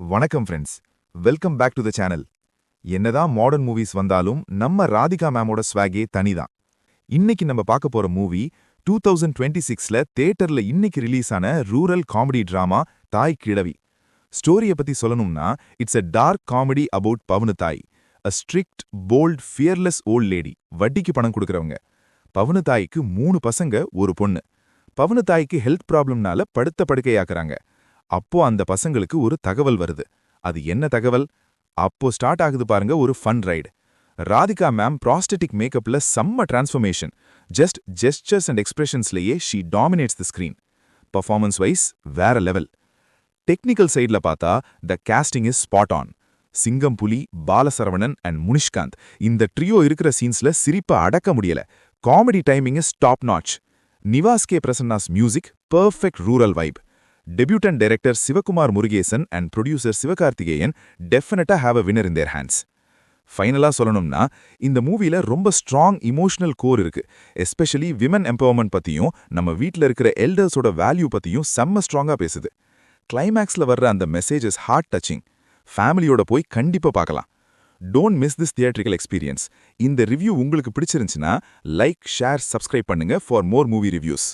வணக்கம் friends, welcome back to the channel. என்னதான் modern movies வந்தாலும் நம்ம ராதிகா மேமோட ஸ்வாகே தனிதான். இன்னைக்கு நம்ம பார்க்க போற மூவி 2026ல தியேட்டர்ல இன்னைக்கு ரிலீஸ் ஆன ரூரல் காமெடி டிராமா தாய் கிழவி. ஸ்டோரியை பத்தி சொல்லணும்னா it's a dark comedy about பவனுதாய், a strict, bold, fearless old lady. வட்டிக்கு பணம் கொடுக்கறவங்க. பவனுதாய்க்கு 3 பசங்க, ஒரு பொண்ணு. பவனுதாய்க்கு ஹெல்த் ப்ராப்ளம்னால படுத்த படுக்கையாக்குறாங்க. அப்போ அந்த பசங்களுக்கு ஒரு தகவல் வருது. அது என்ன தகவல்? அப்போ ஸ்டார்ட் ஆகுது பாருங்க ஒரு fun ride. Radhika ma'am prosthetic மேக்கப்ல செம்ம டிரான்ஸ்ஃபர்மேஷன். ஜஸ்ட் ஜெஸ்டர்ஸ் அண்ட் எக்ஸ்பிரஷன்ஸ்லயே she dominates the screen. Performance wise வேற லெவல். டெக்னிக்கல் சைட்ல பார்த்தா the casting is spot on. Singam Puli, Bala Saravanan and Munishkanth இந்த ட்ரியோ இருக்கிற சீன்ஸ்ல சிரிப்பை அடக்க முடியல. Comedy timing is top notch. Nivas K Prasanna's music perfect rural vibe. Debutant director Sivakumar Murugesan and producer Sivakarthikeyan டெஃபினட்டா have a Winner in their hands. ஃபைனலா சொல்லணும்னா இந்த மூவில ரொம்ப ஸ்ட்ராங் இமோஷனல் கோர் இருக்கு. எஸ்பெஷலி விமன் எம்பவர்மெண்ட் பத்தியும் நம்ம வீட்ல இருக்கிற எல்டர்ஸோட வேல்யூ பத்தியும் செம்ம ஸ்ட்ராங்கா பேசுது. கிளைமேக்ஸ்ல வர்ற அந்த மெசேஜ் இஸ் ஹார்ட் டச்சிங். ஃபேமிலியோட போய் கண்டிப்பா பார்க்கலாம். Don't miss this theatrical experience. இந்த ரிவ்யூ உங்களுக்கு பிடிச்சிருந்துச்சுன்னா லைக், ஷேர், சப்ஸ்கிரைப் பண்ணுங்க ஃபார் மோர் மூவி ரிவ்யூஸ்.